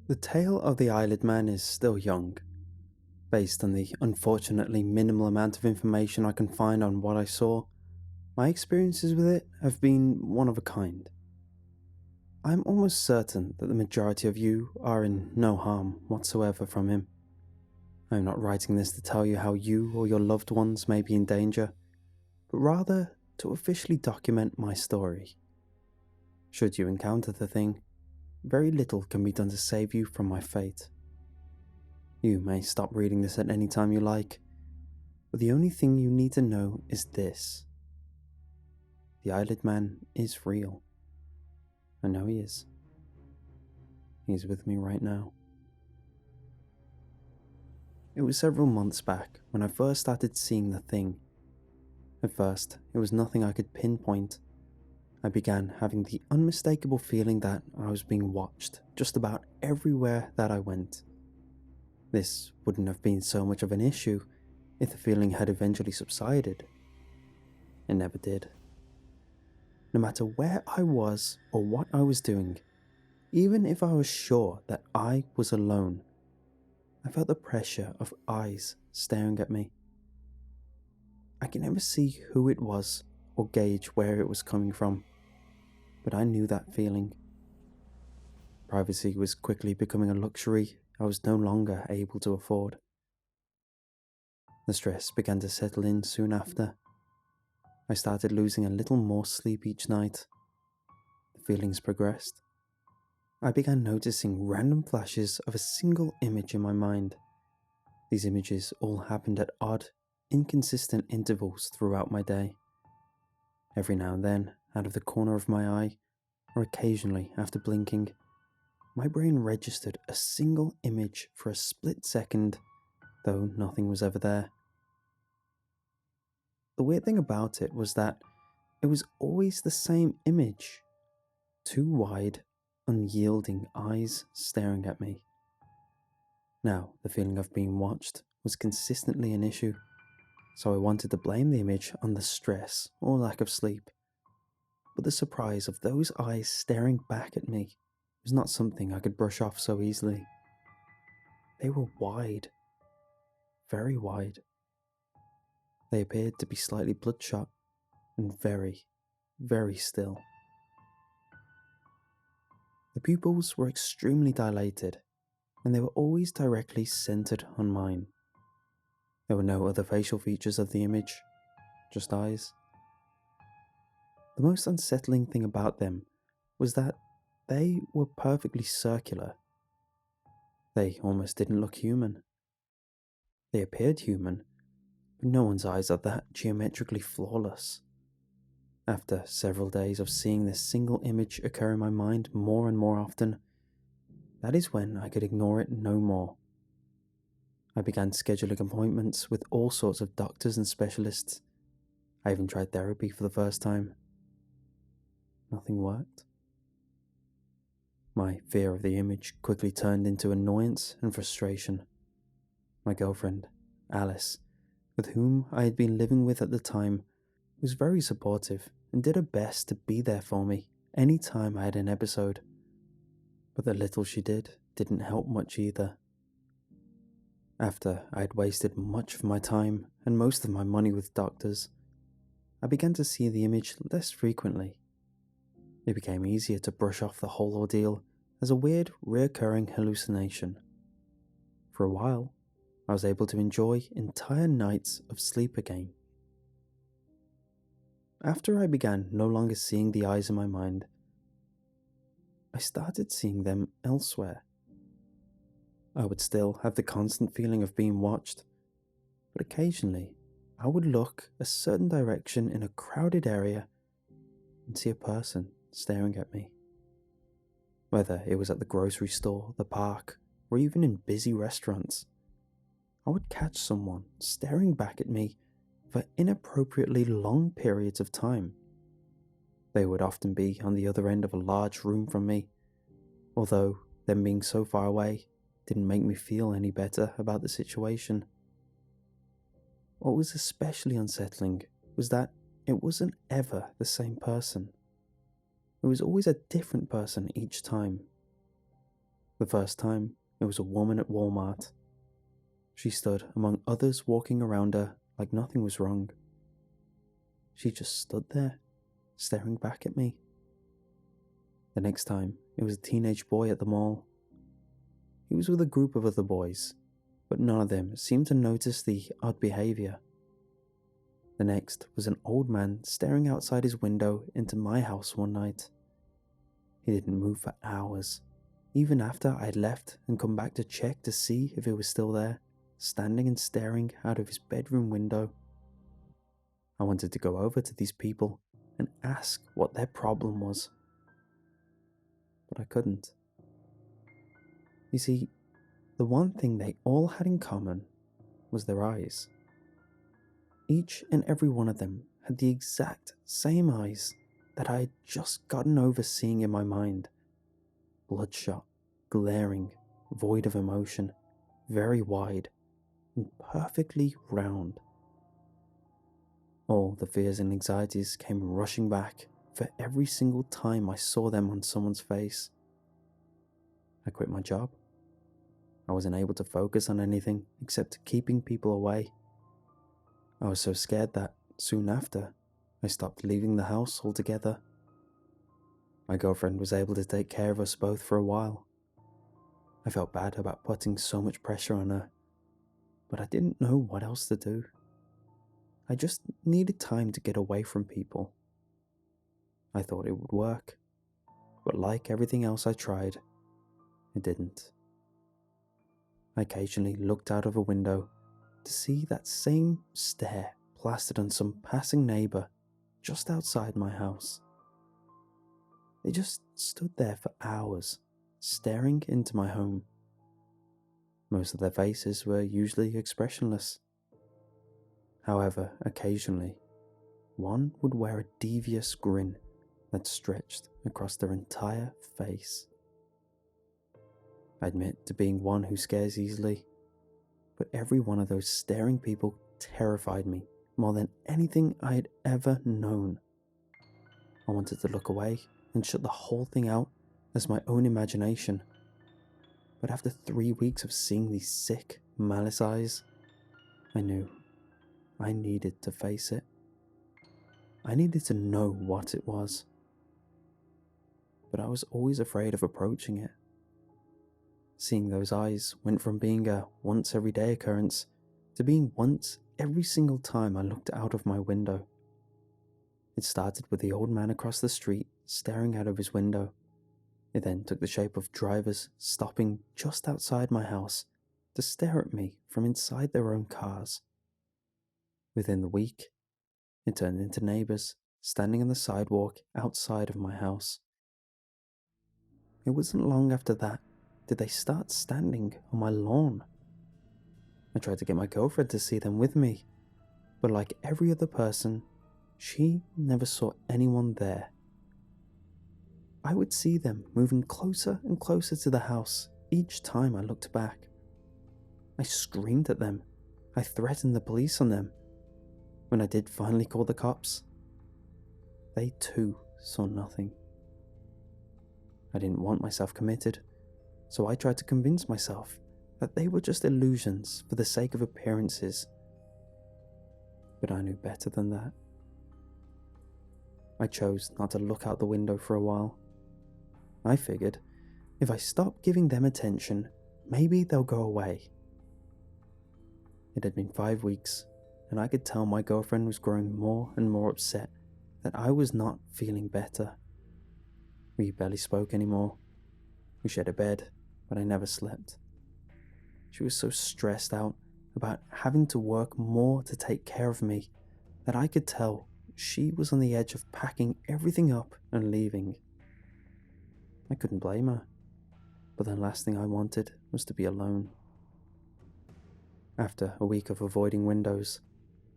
The tale of the Eyelid Man is still young, based on the unfortunately minimal amount of information I can find on what I saw. My experiences with it have been one of a kind. I'm almost certain that the majority of you are in no harm whatsoever from him. I'm not writing this to tell you how you or your loved ones may be in danger, but rather to officially document my story. Should you encounter the thing, very little can be done to save you from my fate. You may stop reading this at any time you like, but the only thing you need to know is this. The Eyelid Man is real. I know he is. He's with me right now. It was several months back when I first started seeing the thing. At first, it was nothing I could pinpoint. I began having the unmistakable feeling that I was being watched just about everywhere that I went. This wouldn't have been so much of an issue if the feeling had eventually subsided. It never did. No matter where I was or what I was doing, even if I was sure that I was alone, I felt the pressure of eyes staring at me. I could never see who it was or gauge where it was coming from, but I knew that feeling. Privacy was quickly becoming a luxury I was no longer able to afford. The stress began to settle in soon after. I started losing a little more sleep each night. The feelings progressed. I began noticing random flashes of a single image in my mind. These images all happened at odd, inconsistent intervals throughout my day. Every now and then, out of the corner of my eye, or occasionally after blinking, my brain registered a single image for a split second, though nothing was ever there. The weird thing about it was that it was always the same image. Two wide, unyielding eyes staring at me. Now, the feeling of being watched was consistently an issue, so I wanted to blame the image on the stress or lack of sleep. But the surprise of those eyes staring back at me was not something I could brush off so easily. They were wide, very wide. They appeared to be slightly bloodshot and very, very still. The pupils were extremely dilated, and they were always directly centered on mine. There were no other facial features of the image, just eyes. The most unsettling thing about them was that they were perfectly circular. They almost didn't look human. They appeared human, but no one's eyes are that geometrically flawless. After several days of seeing this single image occur in my mind more and more often, that is when I could ignore it no more. I began scheduling appointments with all sorts of doctors and specialists. I even tried therapy for the first time. Nothing worked. My fear of the image quickly turned into annoyance and frustration. My girlfriend, Alice, with whom I had been living with at the time, was very supportive and did her best to be there for me any time I had an episode. But the little she did didn't help much either. After I had wasted much of my time and most of my money with doctors, I began to see the image less frequently. It became easier to brush off the whole ordeal as a weird, reoccurring hallucination. For a while, I was able to enjoy entire nights of sleep again. After I began no longer seeing the eyes in my mind, I started seeing them elsewhere. I would still have the constant feeling of being watched, but occasionally I would look a certain direction in a crowded area and see a person staring at me. Whether it was at the grocery store, the park, or even in busy restaurants, I would catch someone staring back at me for inappropriately long periods of time. They would often be on the other end of a large room from me, although them being so far away didn't make me feel any better about the situation. What was especially unsettling was that it wasn't ever the same person. It was always a different person each time. The first time, it was a woman at Walmart. She stood among others walking around her like nothing was wrong. She just stood there, staring back at me. The next time, it was a teenage boy at the mall. He was with a group of other boys, but none of them seemed to notice the odd behavior. The next was an old man staring outside his window into my house one night. He didn't move for hours, even after I had left and come back to check to see if he was still there, standing and staring out of his bedroom window. I wanted to go over to these people and ask what their problem was, but I couldn't. You see, the one thing they all had in common was their eyes. Each and every one of them had the exact same eyes that I had just gotten over seeing in my mind. Bloodshot, glaring, void of emotion, very wide, and perfectly round. All the fears and anxieties came rushing back for every single time I saw them on someone's face. I quit my job. I wasn't able to focus on anything except keeping people away. I was so scared that, soon after, I stopped leaving the house altogether. My girlfriend was able to take care of us both for a while. I felt bad about putting so much pressure on her, but I didn't know what else to do. I just needed time to get away from people. I thought it would work, but like everything else I tried, it didn't. I occasionally looked out of a window to see that same stare plastered on some passing neighbour just outside my house. They just stood there for hours, staring into my home. Most of their faces were usually expressionless. However, occasionally, one would wear a devious grin that stretched across their entire face. I admit to being one who scares easily, but every one of those staring people terrified me more than anything I had ever known. I wanted to look away and shut the whole thing out as my own imagination. But after 3 weeks of seeing these sick, malice eyes, I knew I needed to face it. I needed to know what it was. But I was always afraid of approaching it. Seeing those eyes went from being a once every day occurrence to being once every single time I looked out of my window. It started with the old man across the street staring out of his window. It then took the shape of drivers stopping just outside my house to stare at me from inside their own cars. Within the week, it turned into neighbours standing on the sidewalk outside of my house. It wasn't long after that did they start standing on my lawn. I tried to get my girlfriend to see them with me, but like every other person, she never saw anyone there. I would see them moving closer and closer to the house each time I looked back. I screamed at them. I threatened the police on them. When I did finally call the cops, they too saw nothing. I didn't want myself committed, so I tried to convince myself that they were just illusions for the sake of appearances. But I knew better than that. I chose not to look out the window for a while. I figured, if I stop giving them attention, maybe they'll go away. It had been 5 weeks, and I could tell my girlfriend was growing more and more upset that I was not feeling better. We barely spoke anymore. We shared a bed, but I never slept. She was so stressed out about having to work more to take care of me that I could tell she was on the edge of packing everything up and leaving. I couldn't blame her, but the last thing I wanted was to be alone. After a week of avoiding windows,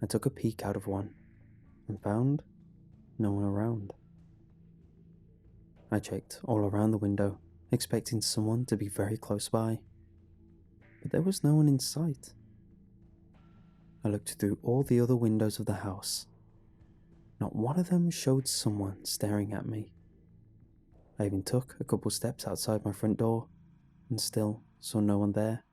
I took a peek out of one and found no one around. I checked all around the window, expecting someone to be very close by, but there was no one in sight. I looked through all the other windows of the house. Not one of them showed someone staring at me. I even took a couple steps outside my front door, and still saw no one there.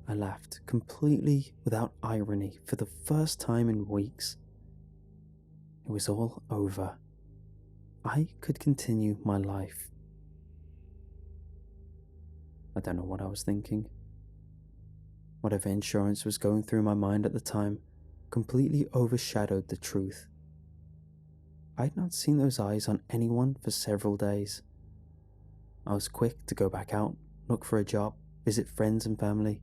I laughed completely without irony for the first time in weeks. It was all over. I could continue my life. I don't know what I was thinking. Whatever insurance was going through my mind at the time completely overshadowed the truth. I'd not seen those eyes on anyone for several days. I was quick to go back out, look for a job, visit friends and family,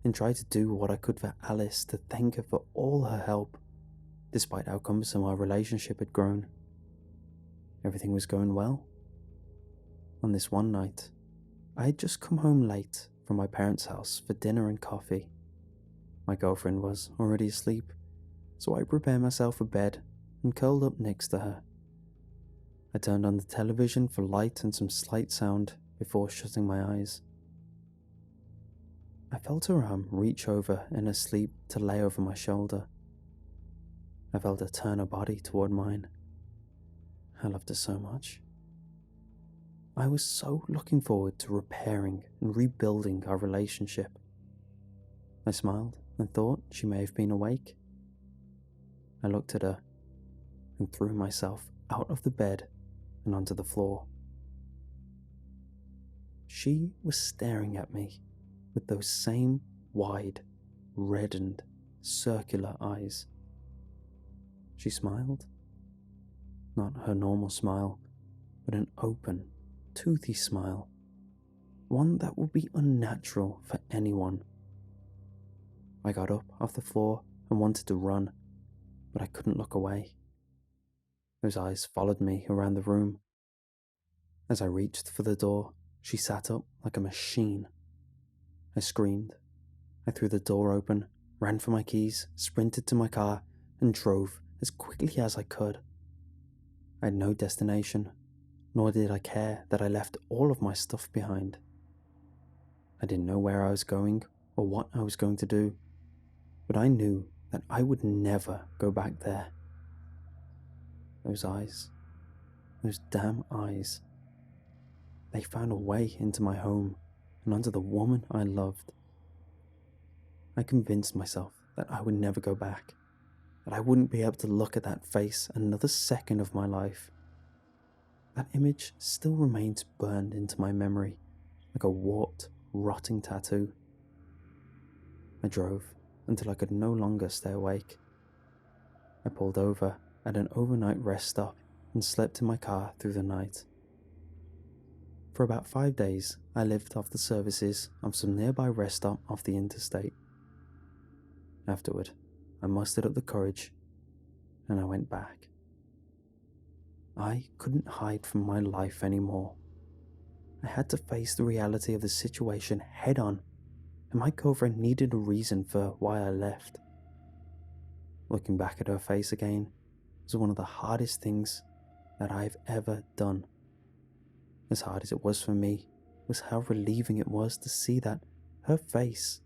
and try to do what I could for Alice to thank her for all her help, despite how cumbersome our relationship had grown. Everything was going well. On this one night, I had just come home late from my parents' house for dinner and coffee. My girlfriend was already asleep, so I prepared myself for bed and curled up next to her. I turned on the television for light and some slight sound before shutting my eyes. I felt her arm reach over in her sleep to lay over my shoulder. I felt her turn her body toward mine. I loved her so much. I was so looking forward to repairing and rebuilding our relationship. I smiled and thought she may have been awake. I looked at her and threw myself out of the bed and onto the floor. She was staring at me with those same wide, reddened, circular eyes. She smiled. Not her normal smile, but an open, toothy smile. One that would be unnatural for anyone. I got up off the floor and wanted to run, but I couldn't look away. Those eyes followed me around the room. As I reached for the door, she sat up like a machine. I screamed. I threw the door open, ran for my keys, sprinted to my car, and drove as quickly as I could. I had no destination, nor did I care that I left all of my stuff behind. I didn't know where I was going or what I was going to do, but I knew that I would never go back there. Those eyes, those damn eyes, they found a way into my home and onto the woman I loved. I convinced myself that I would never go back, that I wouldn't be able to look at that face another second of my life. That image still remains burned into my memory like a warped, rotting tattoo. I drove until I could no longer stay awake. I pulled over at an overnight rest stop and slept in my car through the night. For about 5 days, I lived off the services of some nearby rest stop off the interstate. Afterward, I mustered up the courage and I went back. I couldn't hide from my life anymore. I had to face the reality of the situation head on, and my girlfriend needed a reason for why I left. Looking back at her face again was one of the hardest things that I've ever done. As hard as it was for me was how relieving it was to see that her face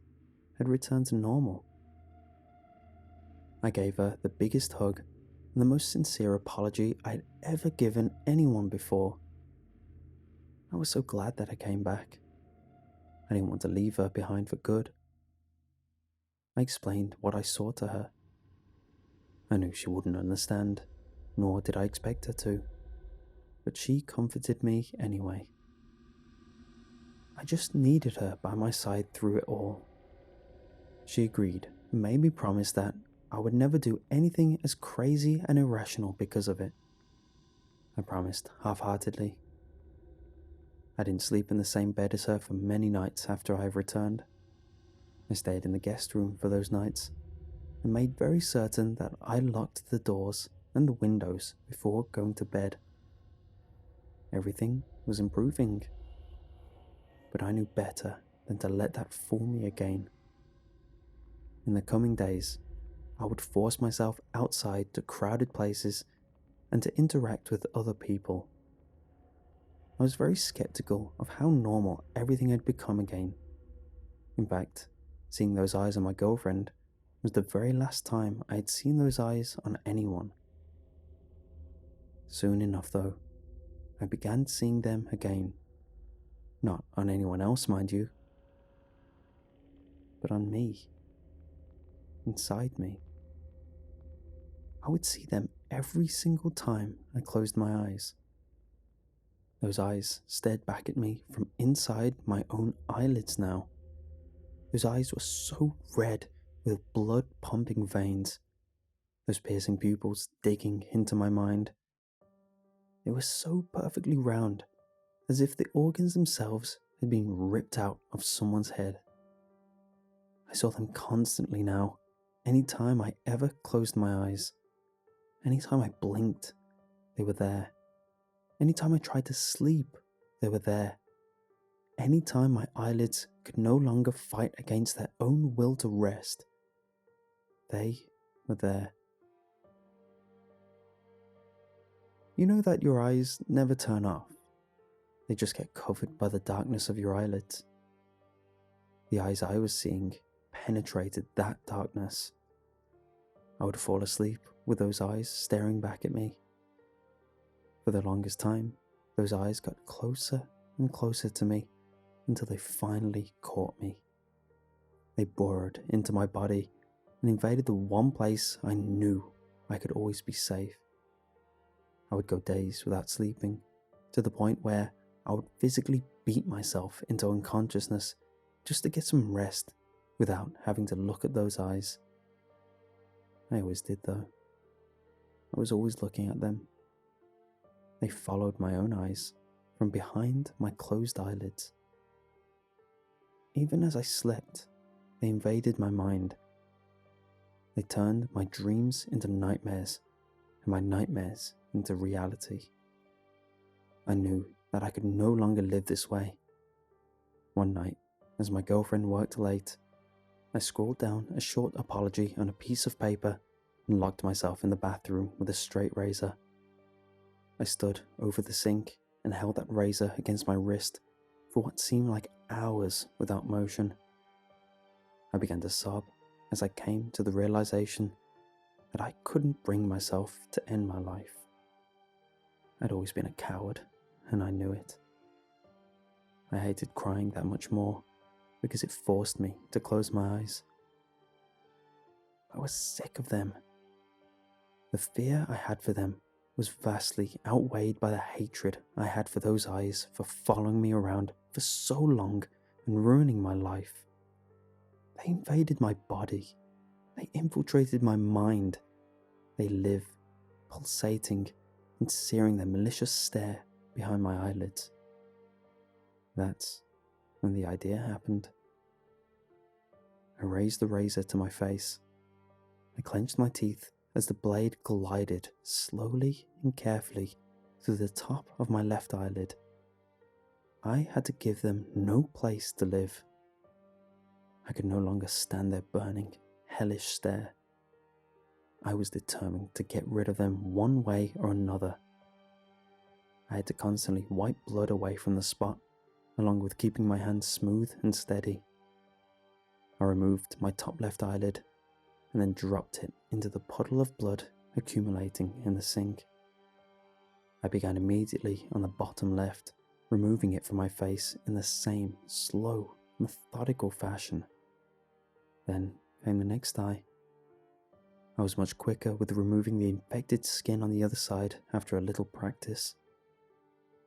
had returned to normal. I gave her the biggest hug and the most sincere apology I'd ever given anyone before. I was so glad that I came back. I didn't want to leave her behind for good. I explained what I saw to her. I knew she wouldn't understand, nor did I expect her to, but she comforted me anyway. I just needed her by my side through it all. She agreed and made me promise that I would never do anything as crazy and irrational because of it. I promised half-heartedly. I didn't sleep in the same bed as her for many nights after I returned. I stayed in the guest room for those nights and made very certain that I locked the doors and the windows before going to bed. Everything was improving, but I knew better than to let that fool me again. In the coming days, I would force myself outside to crowded places and to interact with other people. I was very skeptical of how normal everything had become again. In fact, seeing those eyes on my girlfriend was the very last time I had seen those eyes on anyone. Soon enough, though, I began seeing them again. Not on anyone else, mind you, but on me, inside me. I would see them every single time I closed my eyes. Those eyes stared back at me from inside my own eyelids now. Those eyes were so red with blood pumping veins, those piercing pupils digging into my mind. They were so perfectly round, as if the organs themselves had been ripped out of someone's head. I saw them constantly now, any time I ever closed my eyes. Any time I blinked, they were there. Any time I tried to sleep, they were there. Any time my eyelids could no longer fight against their own will to rest, they were there. You know that your eyes never turn off. They just get covered by the darkness of your eyelids. The eyes I was seeing penetrated that darkness. I would fall asleep with those eyes staring back at me. For the longest time, those eyes got closer and closer to me until they finally caught me. They burrowed into my body and invaded the one place I knew I could always be safe. I would go days without sleeping, to the point where I would physically beat myself into unconsciousness just to get some rest without having to look at those eyes. I always did though. I was always looking at them. They followed my own eyes from behind my closed eyelids. Even as I slept, they invaded my mind. They turned my dreams into nightmares and my nightmares into reality. I knew that I could no longer live this way. One night, as my girlfriend worked late, I scrawled down a short apology on a piece of paper and locked myself in the bathroom with a straight razor. I stood over the sink and held that razor against my wrist for what seemed like hours without motion. I began to sob as I came to the realization that I couldn't bring myself to end my life. I'd always been a coward, and I knew it. I hated crying that much more because it forced me to close my eyes. I was sick of them. The fear I had for them was vastly outweighed by the hatred I had for those eyes for following me around for so long and ruining my life. They invaded my body. They infiltrated my mind. They live, pulsating and searing their malicious stare behind my eyelids. That's when the idea happened. I raised the razor to my face. I clenched my teeth as the blade glided slowly and carefully through the top of my left eyelid. I had to give them no place to live. I could no longer stand their burning, hellish stare. I was determined to get rid of them one way or another. I had to constantly wipe blood away from the spot, along with keeping my hands smooth and steady. I removed my top left eyelid and then dropped it into the puddle of blood accumulating in the sink. I began immediately on the bottom left, removing it from my face in the same slow, methodical fashion. Then came the next eye. I was much quicker with removing the infected skin on the other side after a little practice.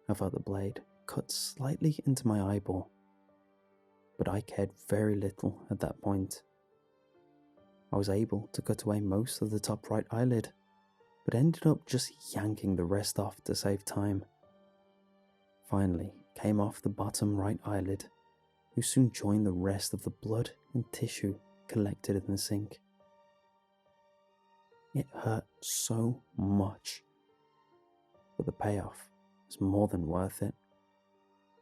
I felt the blade cut slightly into my eyeball, but I cared very little at that point. I was able to cut away most of the top right eyelid, but ended up just yanking the rest off to save time. Finally came off the bottom right eyelid, who soon joined the rest of the blood and tissue collected in the sink. It hurt so much, but the payoff was more than worth it.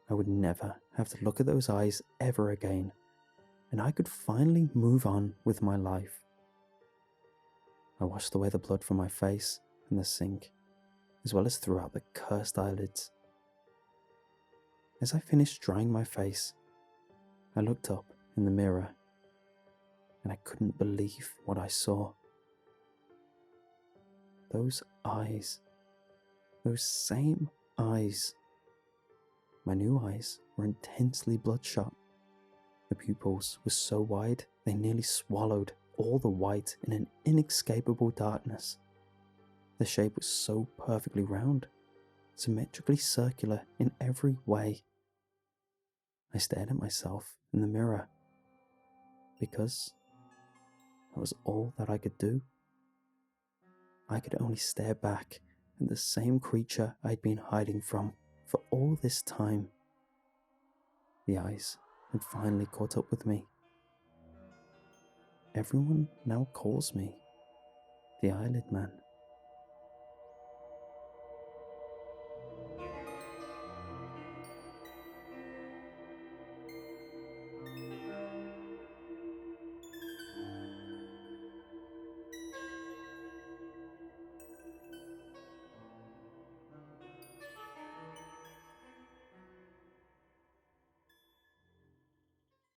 I would never have to look at those eyes ever again, and I could finally move on with my life. I washed away the blood from my face and the sink, as well as throughout the cursed eyelids. As I finished drying my face, I looked up in the mirror, and I couldn't believe what I saw. Those eyes, those same eyes, My new eyes were intensely bloodshot. The pupils were so wide they nearly swallowed all the white in an inescapable darkness. The shape was so perfectly round, symmetrically circular in every way. I stared at myself in the mirror because that was all that I could do. I could only stare back at the same creature I'd been hiding from for all this time. The eyes had finally caught up with me. Everyone now calls me the Eyelid Man.